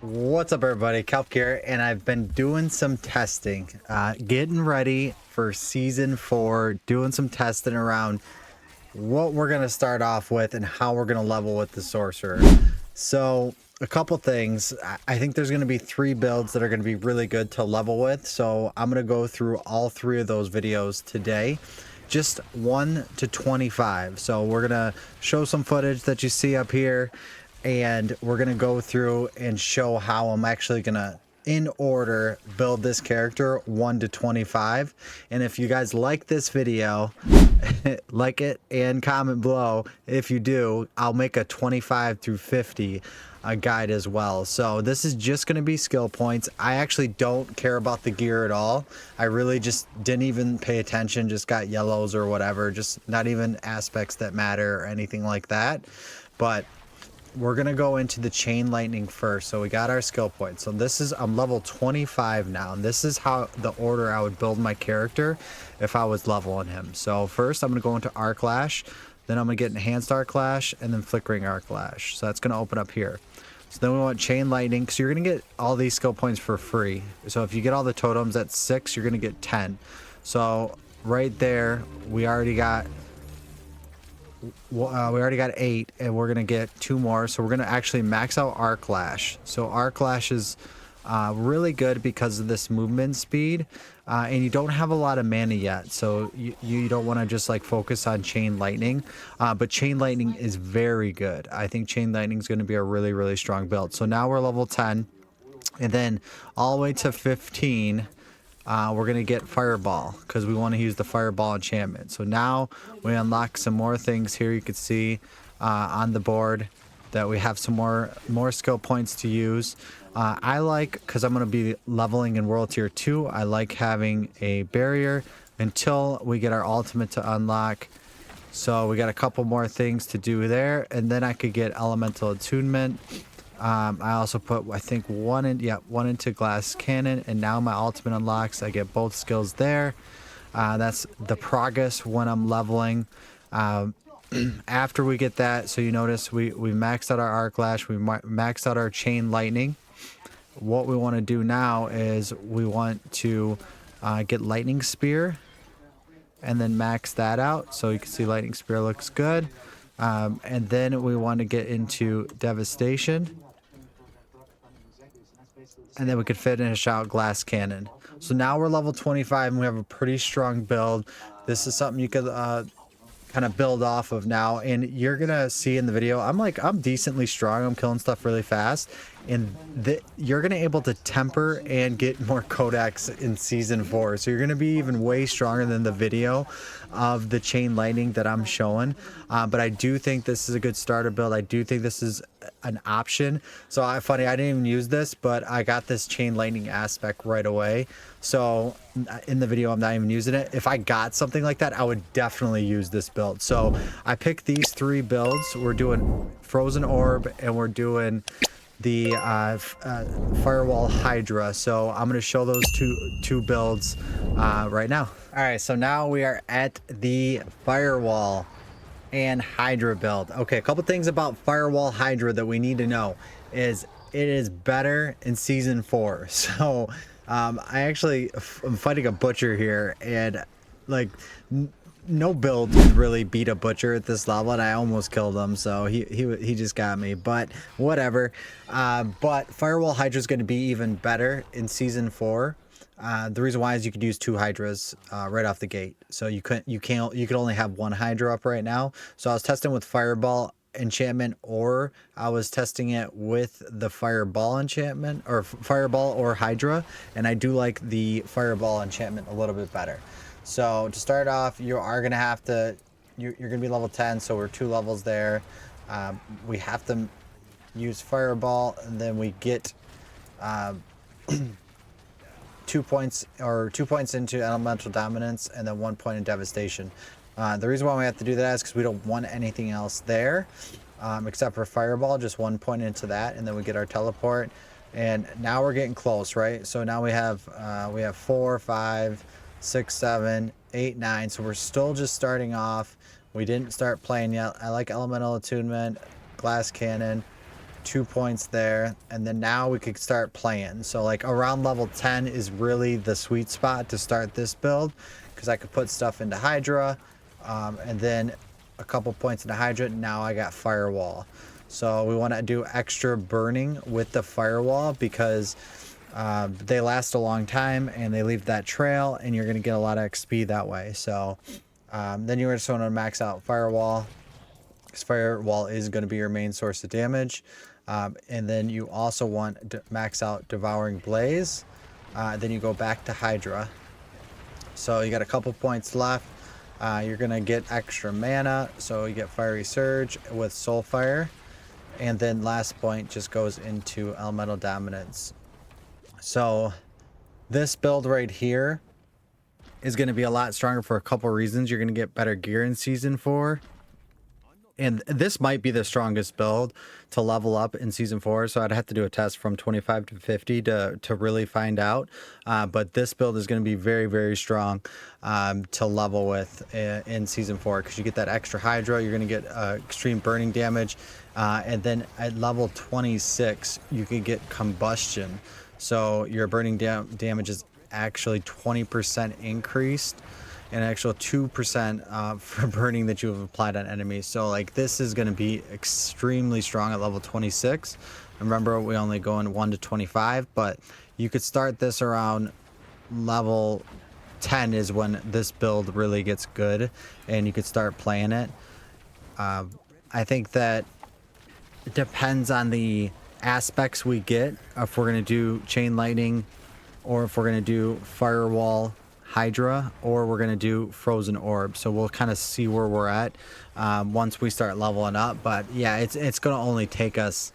What's up, everybody? Kelp here, and I've been doing some testing, getting ready for season 4, doing some testing around what we're going to start off with and how we're going to level with the Sorcerer. So a couple things. I think there's going to be 3 builds that are going to be really good to level with. So I'm going to go through all 3 of those videos today, just 1 to 25. So we're going to show some footage that you see up here, and we're going to go through and show how I'm actually going to, in order, build this character 1 to 25. And if you guys like this video, like it and comment below. If you do, I'll make a 25 through 50 guide as well. So this is just going to be skill points. I actually don't care about the gear at all. I really just didn't even pay attention, just got yellows or whatever, just not even aspects that matter or anything like that. But we're gonna go into the chain lightning first. So we got our skill points. So this is, I'm level 25 now, and this is how the order I would build my character if I was leveling him. So first I'm gonna go into arc lash, then I'm gonna get enhanced arc lash, and then flickering arc lash. So that's gonna open up here. So then we want chain lightning, because you're gonna get all these skill points for free. So if you get all the totems at 6, you're gonna get 10. So right there, we already got 8, and we're gonna get 2 more. So we're gonna actually max out arc lash. So arc lash is really good because of this movement speed, and you don't have a lot of mana yet, so you don't want to just like focus on chain lightning, but chain lightning is very good. I think chain lightning is going to be a really strong build. So now we're level 10, and then all the way to 15, we're going to get Fireball, because we want to use the Fireball enchantment. So now we unlock some more things here. You can see on the board that we have some more skill points to use. I like, because I'm going to be leveling in World Tier 2, I like having a barrier until we get our ultimate to unlock. So we got a couple more things to do there, and then I could get Elemental Attunement. I also put, I think, one into glass cannon, and now my ultimate unlocks. I get both skills there. That's the progress when I'm leveling. After we get that, so you notice we maxed out our arc lash, we maxed out our chain lightning. What we want to do now is we want to get lightning spear, and then max that out. So you can see lightning spear looks good. And then we want to get into devastation, and then we could finish out glass cannon. So now we're level 25, and we have a pretty strong build. This is something you could kind of build off of now, and you're gonna see in the video I'm decently strong. I'm killing stuff really fast, and you're gonna able to temper and get more codex in season 4, so you're gonna be even way stronger than the video of the chain lightning that I'm showing. But I do think this is a good starter build. I do think this is an option. So I didn't even use this, but I got this chain lightning aspect right away. So in the video, I'm not even using it. If I got something like that, I would definitely use this build. So I picked these 3 builds. We're doing Frozen Orb, and we're doing the FireWall Hydra. So I'm going to show those two builds right now. All right, so now we are at the FireWall and Hydra build. Okay, a couple things about FireWall Hydra that we need to know is it is better in season 4. So I'm fighting a butcher here, and like no build could really beat a butcher at this level, and I almost killed him, so he just got me, but whatever. But FireWall Hydra is going to be even better in season 4. The reason why is you could use 2 hydras right off the gate. So you could only have 1 hydra up right now. So I was testing with Fireball enchantment, or I was testing it with the Fireball enchantment, or Fireball or Hydra, and I do like the Fireball enchantment a little bit better. So to start off, you are gonna have to you're gonna be level 10, so we're 2 levels there. We have to use Fireball, and then we get 2 points into elemental dominance, and then 1 point in devastation. The reason why we have to do that is because we don't want anything else there, except for Fireball. Just 1 point into that, and then we get our teleport. And now we're getting close, right? So now we have 4, 5, 6, 7, 8, 9. So we're still just starting off. We didn't start playing yet. I like elemental attunement, glass cannon, 2 points there, and then now we could start playing. So like around level 10 is really the sweet spot to start this build, because I could put stuff into Hydra, and then a couple points into Hydra. Now I got Firewall. So we want to do extra burning with the Firewall because they last a long time and they leave that trail, and you're going to get a lot of XP that way. So then you just want to max out Firewall, because Firewall is going to be your main source of damage. And then you also want to max out Devouring Blaze. Then you go back to Hydra. So you got a couple points left. You're going to get extra mana. So you get Fiery Surge with Soulfire. And then last point just goes into Elemental Dominance. So this build right here is going to be a lot stronger for a couple reasons. You're going to get better gear in Season 4. And this might be the strongest build to level up in Season 4. So I'd have to do a test from 25 to 50 to really find out. But this build is going to be very, very strong to level with in Season 4. Because you get that extra Hydra. You're going to get extreme burning damage. And then at level 26, you can get Combustion. So your burning damage is actually 20% increased. An actual 2% for burning that you have applied on enemies. So like this is going to be extremely strong at level 26. Remember, we only go in 1 to 25, but you could start this around level 10 is when this build really gets good, and you could start playing it. I think that it depends on the aspects we get, if we're going to do Chain Lightning, or if we're going to do Firewall Hydra, or we're going to do Frozen Orb. So we'll kind of see where we're at once we start leveling up. But yeah, it's going to only take us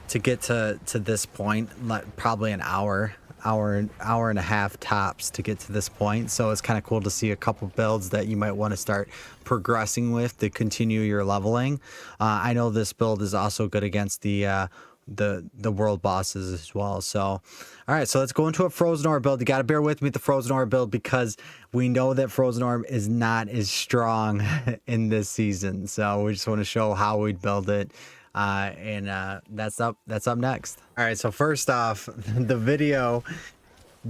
to get to this point, probably an hour and a half tops to get to this point. So it's kind of cool to see a couple builds that you might want to start progressing with to continue your leveling. I know this build is also good against the world bosses as well. So all right, so let's go into a Frozen Orb build. You got to bear with me with the Frozen Orb build, because we know that Frozen Orb is not as strong in this season. So we just want to show how we'd build it. And that's up next. All right, so first off, the video,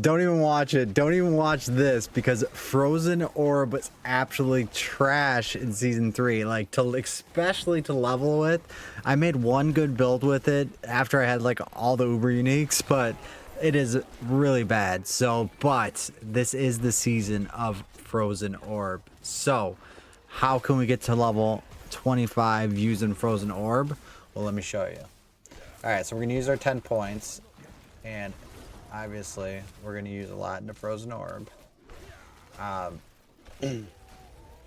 don't even watch it. Don't even watch this, because Frozen Orb was absolutely trash in Season 3. Like, especially to level with. I made one good build with it after I had like all the Uber Uniques, but it is really bad. So, but this is the season of Frozen Orb. So, how can we get to level 25 using Frozen Orb? Well, let me show you. All right, so we're gonna use our 10 points, and obviously we're gonna use a lot into Frozen Orb.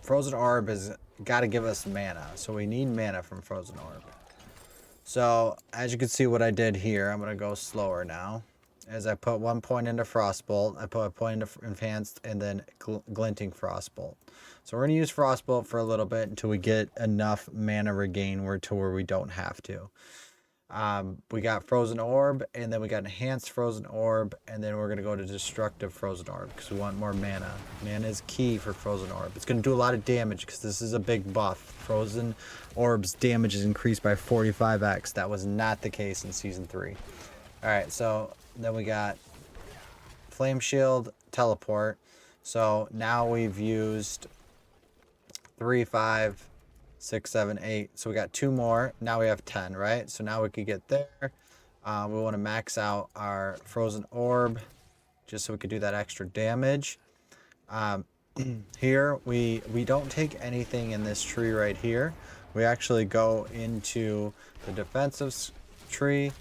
Frozen Orb has got to give us mana, so we need mana from Frozen Orb. So as you can see what I did here, I'm gonna go slower now. As I put 1 point into Frostbolt, I put a point into Enhanced, and then Glinting Frostbolt. So we're going to use Frostbolt for a little bit until we get enough mana regain to where we don't have to. We got Frozen Orb, and then we got Enhanced Frozen Orb, and then we're going to go to Destructive Frozen Orb because we want more mana. Mana is key for Frozen Orb. It's going to do a lot of damage because this is a big buff. Frozen Orb's damage is increased by 45x. That was not the case in Season 3. Alright, so then we got Flame Shield, Teleport. So now we've used 3, 5, 6, 7, 8. So we got 2 more. Now we have 10, right? So now we could get there. We want to max out our Frozen Orb just so we could do that extra damage. Here, we don't take anything in this tree right here. We actually go into the defensive tree.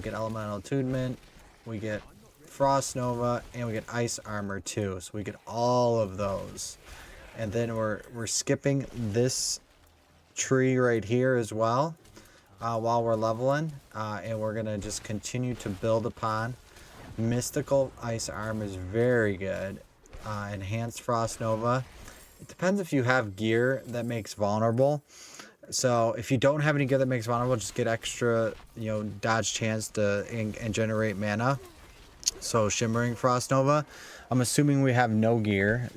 Get Elemental Attunement, we get Frost Nova, and we get Ice Armor too. So we get all of those. And then we're skipping this tree right here as well while we're leveling. And we're going to just continue to build upon. Mystical Ice Armor is very good. Enhanced Frost Nova. It depends if you have gear that makes vulnerable. So if you don't have any gear that makes vulnerable, just get extra, dodge chance to and generate mana. So Shimmering Frost Nova. I'm assuming we have no gear.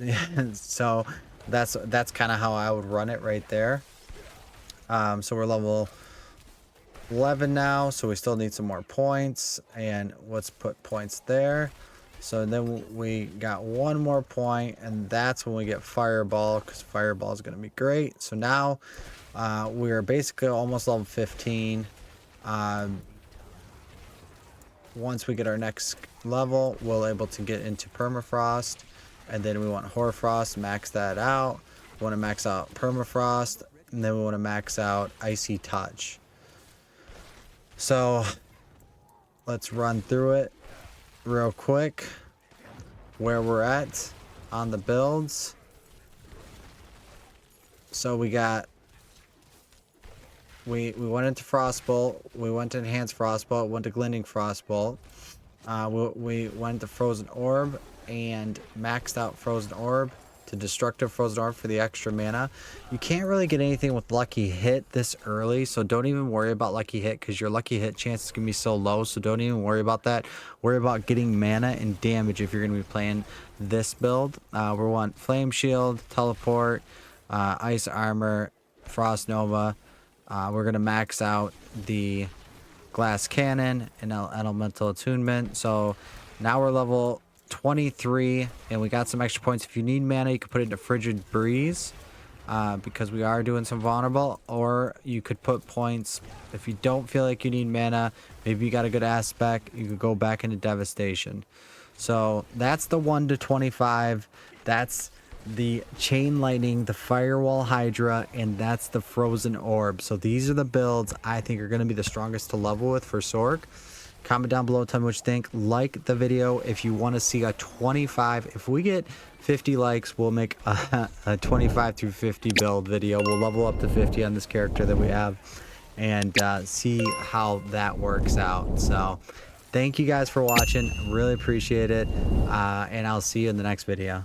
So that's kind of how I would run it right there. So we're level 11 now, so we still need some more points, and let's put points there. So then we got one more point, and that's when we get Fireball, because Fireball is going to be great. So now we are basically almost level 15. Once we get our next level, we'll able to get into Permafrost, and then we want Hoarfrost, max that out. We want to max out Permafrost, and then we want to max out Icy Touch. So let's run through it real quick where we're at on the builds. So we got we went into Frostbolt, we went to Enhanced Frostbolt, went to Glinting Frostbolt, we went to Frozen Orb and maxed out Frozen Orb to Destructive Frozen Orb for the extra mana. You can't really get anything with Lucky Hit this early, so don't even worry about Lucky Hit, because your Lucky Hit chance is going to be so low, so don't even worry about that. Worry about getting mana and damage if you're going to be playing this build. We want Flame Shield, Teleport, Ice Armor, Frost Nova. We're going to max out the Glass Cannon and Elemental Attunement. So now we're level 23, and we got some extra points. If you need mana, you can put it into Frigid Breeze, because we are doing some vulnerable, or you could put points if you don't feel like you need mana. Maybe you got a good aspect, you could go back into Devastation. So that's the 1 to 25. That's the Chain Lightning, the Firewall Hydra, and that's the Frozen Orb. So these are the builds I think are going to be the strongest to level with for Sorg. Comment down below, tell me what you think. Like the video if you want to see a 25. If we get 50 likes, we'll make a 25 through 50 build video. We'll level up to 50 on this character that we have, and see how that works out. So thank you guys for watching. Really appreciate it, and I'll see you in the next video.